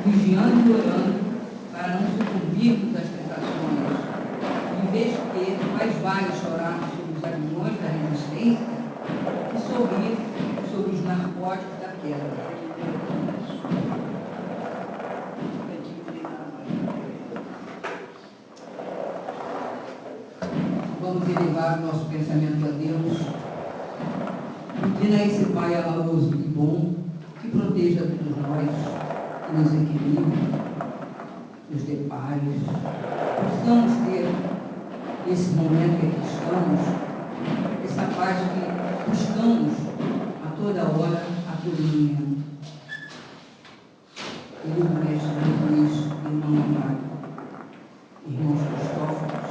vigiando e orando, para não sucumbirmos às tentações. Em vez de ter, mais vale chorar sobre os aguilhões da resistência que sorrir sobre os narcóticos da queda. Vamos elevar o nosso pensamento a Deus, pedindo a esse Pai amoroso e bom que proteja todos nós, que nos equilibre, nos dê paz. Possamos ter, nesse momento em que estamos, essa paz que buscamos a toda hora, a todo momento. Querido Mestre Jesus, irmão amado, irmãos Cristóforos,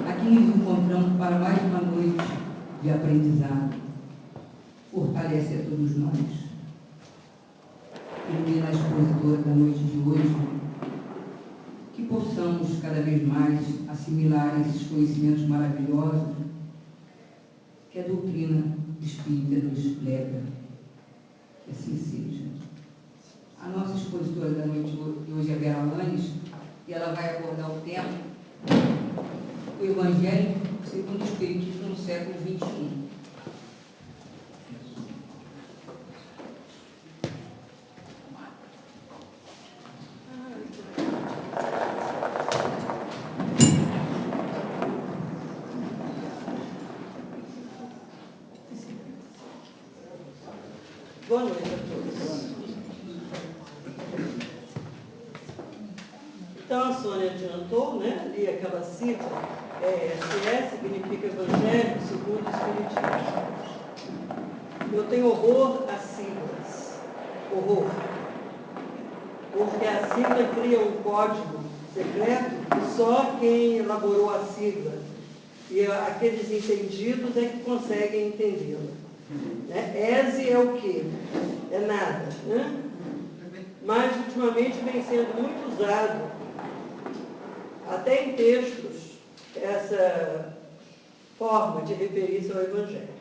aqui nos encontramos para mais uma noite de aprendizado. Fortalece a todos nós. Ilumina a expositora da noite de hoje, que possamos cada vez mais assimilar esses conhecimentos maravilhosos que a doutrina espírita nos leva. Que assim seja. A nossa expositora da noite de hoje é a Vera Lanes, e ela vai abordar o tema o Evangelho segundo o Espiritismo no século XXI. Boa noite a todos. Então, a Sônia adiantou, né? Ali aquela sigla, ESE, significa Evangelho segundo o Espiritismo. Eu tenho horror às siglas. Horror. Porque a sigla cria um código secreto que só quem elaborou a sigla e aqueles entendidos é que conseguem entendê-la. ESE é o quê? É nada, né? Mas ultimamente vem sendo muito usado, até em textos, essa forma de referir-se ao Evangelho.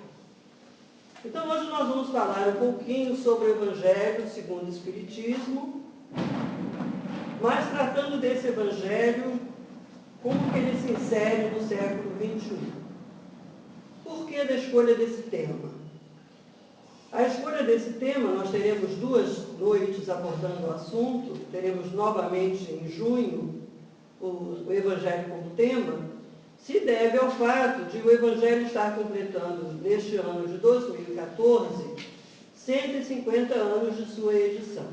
Então hoje nós vamos falar um pouquinho sobre o Evangelho segundo o Espiritismo, mas tratando desse Evangelho, como que ele se insere no século XXI. Por que da escolha desse tema? A escolha desse tema, nós teremos 2 noites abordando o assunto, teremos novamente em junho o Evangelho como tema, se deve ao fato de o Evangelho estar completando, neste ano de 2014, 150 anos de sua edição.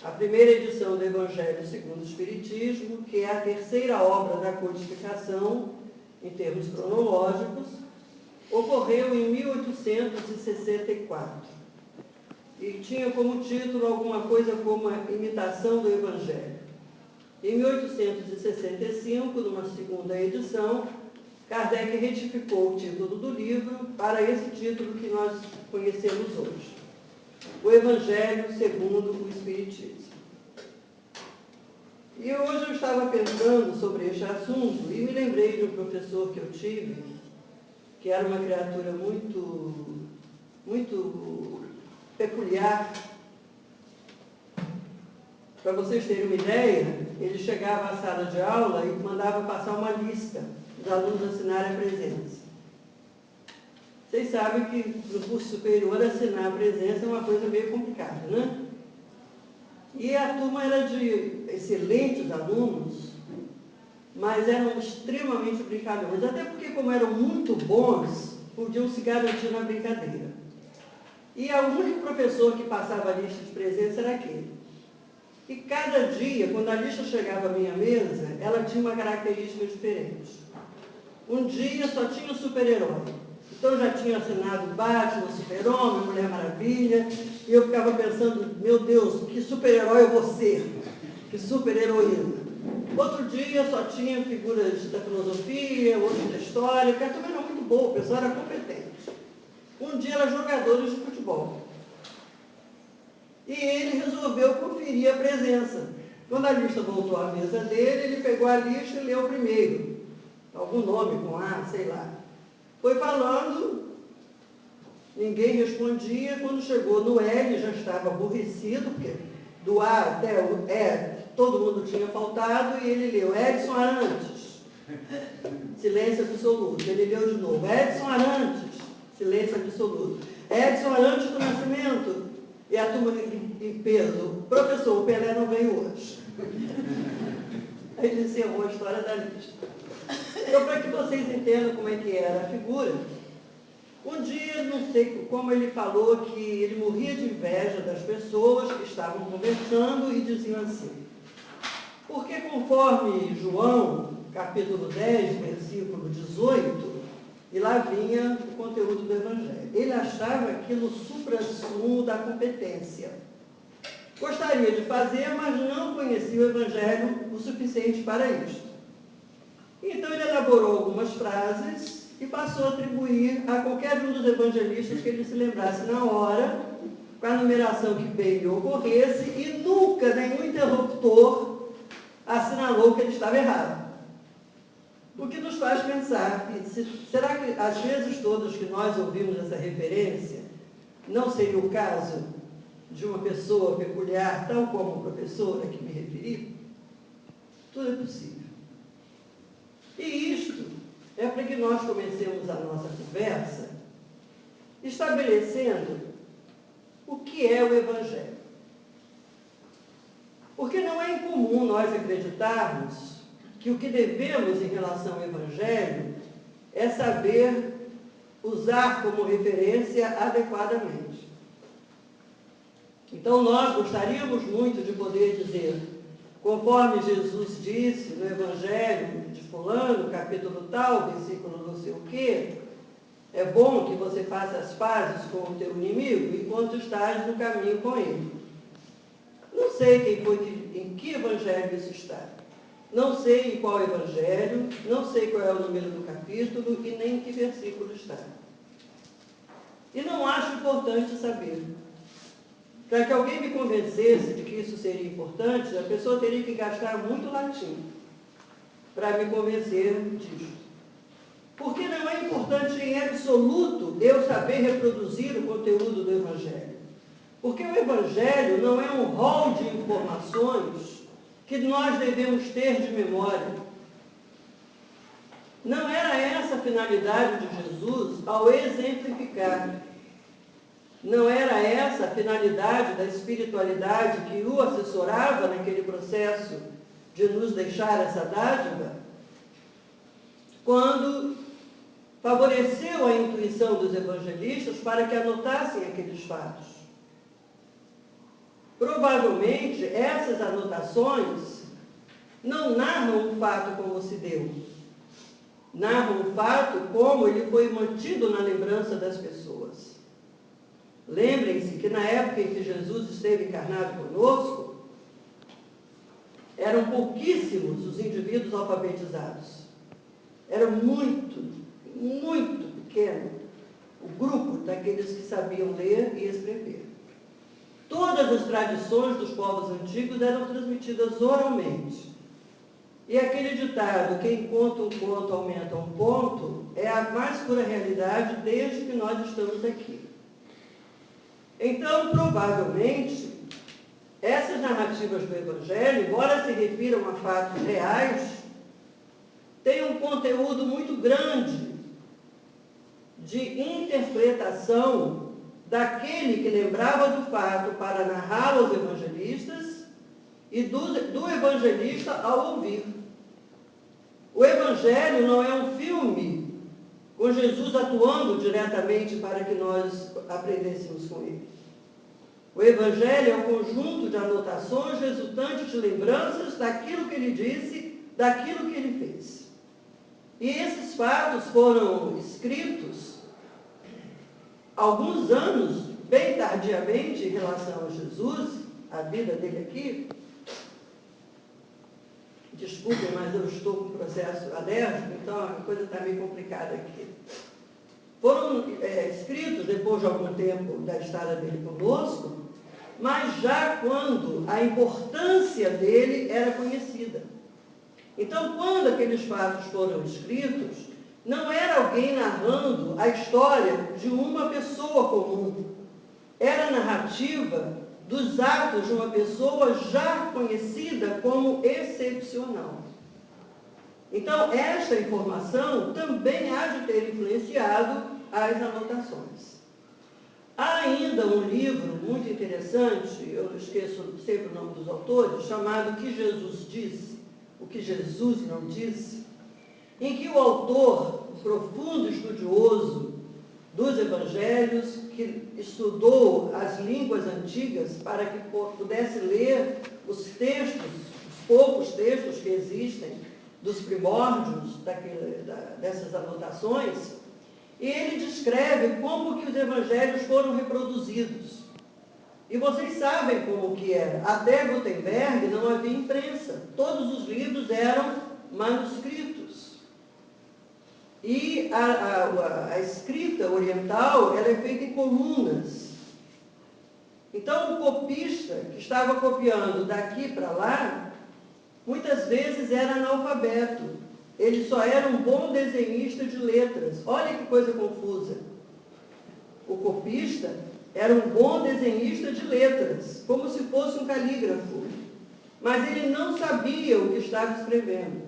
A primeira edição do Evangelho segundo o Espiritismo, que é a terceira obra da codificação, em termos cronológicos, ocorreu em 1864 e tinha como título alguma coisa como a imitação do Evangelho. Em 1865, numa segunda edição, Kardec retificou o título do livro para esse título que nós conhecemos hoje, o Evangelho segundo o Espiritismo. E hoje eu estava pensando sobre este assunto e me lembrei de um professor que eu tive, que era uma criatura muito peculiar. Para vocês terem uma ideia, ele chegava à sala de aula e mandava passar uma lista dos alunos assinarem a presença. Vocês sabem que no curso superior assinar a presença é uma coisa meio complicada, né? E a turma era de excelentes alunos, mas eram extremamente brincalhões, até porque, como eram muito bons, podiam se garantir na brincadeira. E o único professor que passava a lista de presença era aquele. E cada dia, quando a lista chegava à minha mesa, ela tinha uma característica diferente. Um dia só tinha o super-herói. Então já tinha assinado Batman, Super-Homem, Mulher Maravilha, e eu ficava pensando, meu Deus, que super-herói eu vou ser? Que super-heroína? Outro dia só tinha figuras da filosofia, outro da história, porque a turma era muito boa, o pessoal era competente. Um dia eram jogadores de futebol. E ele resolveu conferir a presença. Quando a lista voltou à mesa dele, ele pegou a lista e leu primeiro. Algum nome com A, sei lá. Foi falando, ninguém respondia. Quando chegou no L, já estava aborrecido, porque do A até o E, todo mundo tinha faltado, e ele leu Edson Arantes, silêncio absoluto. Ele leu de novo, Edson Arantes, silêncio absoluto. Edson Arantes do Nascimento, e a turma em peso, professor, o Pelé não veio hoje. Aí ele encerrou a história da lista. Então, para que vocês entendam como é que era a figura, um dia, não sei como ele falou que ele morria de inveja das pessoas que estavam conversando e diziam assim, porque conforme João, capítulo 10, versículo 18, e lá vinha o conteúdo do Evangelho. Ele achava aquilo o supra-sumo da competência. Gostaria de fazer, mas não conhecia o Evangelho o suficiente para isso. Então ele elaborou algumas frases e passou a atribuir a qualquer um dos evangelistas que ele se lembrasse na hora, com a numeração que bem lhe ocorresse, e nunca nenhum interlocutor assinalou que ele estava errado. O que nos faz pensar que, será que as vezes todas que nós ouvimos essa referência, não seria o caso de uma pessoa peculiar, tal como o professor a que me referi? Tudo é possível. E isto é para que nós comecemos a nossa conversa estabelecendo o que é o Evangelho. Porque não é incomum nós acreditarmos que o que devemos em relação ao Evangelho é saber usar como referência adequadamente. Então nós gostaríamos muito de poder dizer, conforme Jesus disse no Evangelho de fulano, capítulo tal, versículo não sei o quê, é bom que você faça as pazes com o teu inimigo enquanto estás no caminho com ele. Não sei em que Evangelho isso está. Não sei em qual Evangelho, não sei qual é o número do capítulo e nem em que versículo está. E não acho importante saber. Para que alguém me convencesse de que isso seria importante, a pessoa teria que gastar muito latim para me convencer disso. Porque não é importante em absoluto eu saber reproduzir o conteúdo do Evangelho. Porque o Evangelho não é um rol de informações que nós devemos ter de memória. Não era essa a finalidade de Jesus ao exemplificar. Não era essa a finalidade da espiritualidade que o assessorava naquele processo de nos deixar essa dádiva, quando favoreceu a intuição dos evangelistas para que anotassem aqueles fatos. Provavelmente, essas anotações não narram o fato como se deu. Narram o fato como ele foi mantido na lembrança das pessoas. Lembrem-se que na época em que Jesus esteve encarnado conosco, eram pouquíssimos os indivíduos alfabetizados. Era muito, muito pequeno o grupo daqueles que sabiam ler e escrever. Todas as tradições dos povos antigos eram transmitidas oralmente. E aquele ditado, quem conta um conto aumenta um ponto, é a mais pura realidade desde que nós estamos aqui. Então, provavelmente, essas narrativas do Evangelho, embora se refiram a fatos reais, têm um conteúdo muito grande de interpretação daquele que lembrava do fato para narrar aos evangelistas e do evangelista ao ouvir. O Evangelho não é um filme com Jesus atuando diretamente para que nós aprendêssemos com ele. O Evangelho é um conjunto de anotações resultantes de lembranças daquilo que ele disse, daquilo que ele fez. E esses fatos foram escritos alguns anos, bem tardiamente, em relação a Jesus, a vida dele aqui. Desculpem, mas eu estou com um processo alérgico, então a coisa está meio complicada aqui. Foram escritos depois de algum tempo da estada dele conosco, mas já quando a importância dele era conhecida. Então, quando aqueles fatos foram escritos, não era alguém narrando a história de uma pessoa comum. Era a narrativa dos atos de uma pessoa já conhecida como excepcional. Então, esta informação também há de ter influenciado as anotações. Há ainda um livro muito interessante, eu esqueço sempre o nome dos autores, chamado O que Jesus Disse, O que Jesus Não Disse, em que o autor, profundo estudioso dos evangelhos, que estudou as línguas antigas para que pudesse ler os textos, os poucos textos que existem, dos primórdios dessas anotações, e ele descreve como que os evangelhos foram reproduzidos. E vocês sabem como que era. Até Gutenberg não havia imprensa. Todos os livros eram manuscritos. E a escrita oriental, ela é feita em colunas. Então, o copista que estava copiando daqui para lá, muitas vezes era analfabeto. Ele só era um bom desenhista de letras. Olha que coisa confusa. O copista era um bom desenhista de letras, como se fosse um calígrafo. Mas ele não sabia o que estava escrevendo.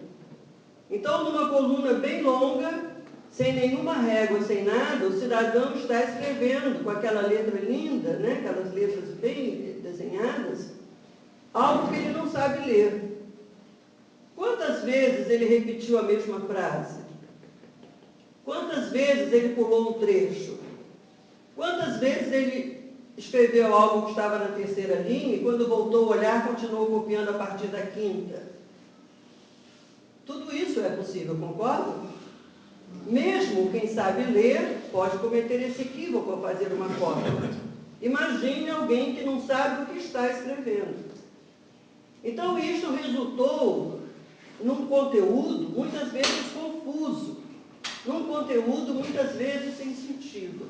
Então, numa coluna bem longa, sem nenhuma régua, sem nada, o cidadão está escrevendo com aquela letra linda, né? Aquelas letras bem desenhadas, algo que ele não sabe ler. Quantas vezes ele repetiu a mesma frase? Quantas vezes ele pulou um trecho? Quantas vezes ele escreveu algo que estava na terceira linha e quando voltou a olhar, continuou copiando a partir da quinta? Tudo isso é possível, concordam? Mesmo quem sabe ler pode cometer esse equívoco ao fazer uma cópia. Imagine alguém que não sabe o que está escrevendo. Então, isso resultou num conteúdo muitas vezes confuso, num conteúdo muitas vezes sem sentido.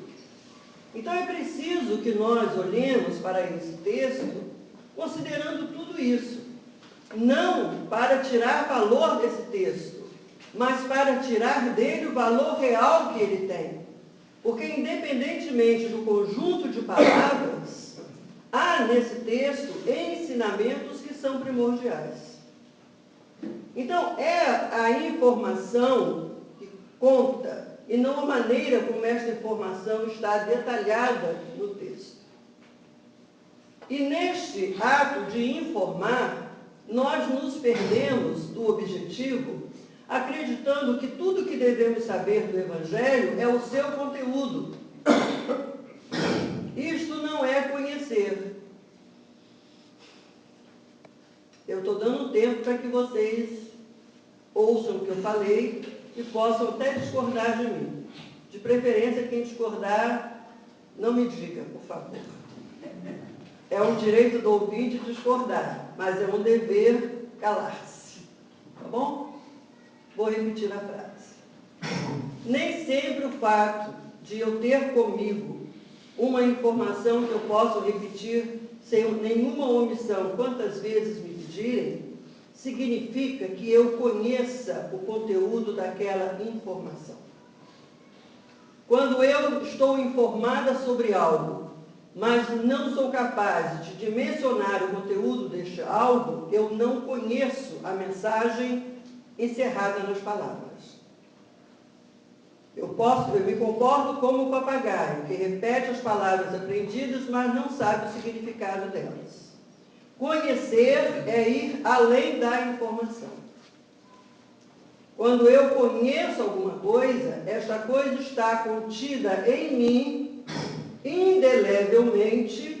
Então é preciso que nós olhemos para esse texto considerando tudo isso, não para tirar valor desse texto, mas para tirar dele o valor real que ele tem. Porque independentemente do conjunto de palavras, há nesse texto ensinamentos que são primordiais. Então, é a informação que conta, e não a maneira como esta informação está detalhada no texto. E neste ato de informar, nós nos perdemos do objetivo, acreditando que tudo que devemos saber do Evangelho é o seu conteúdo. Isto não é conhecer. Eu estou dando tempo para que vocês ouçam o que eu falei e possam até discordar de mim. De preferência, quem discordar, não me diga, por favor. É um direito do ouvinte discordar, mas é um dever calar-se. Tá bom? Vou repetir a frase. Nem sempre o fato de eu ter comigo uma informação que eu posso repetir sem nenhuma omissão, quantas vezes me pedirem, significa que eu conheça o conteúdo daquela informação. Quando eu estou informada sobre algo, mas não sou capaz de dimensionar o conteúdo deste algo, eu não conheço a mensagem encerrada nas palavras. Eu me comporto como um papagaio, que repete as palavras aprendidas, mas não sabe o significado delas. Conhecer é ir além da informação. Quando eu conheço alguma coisa, esta coisa está contida em mim, indelevelmente,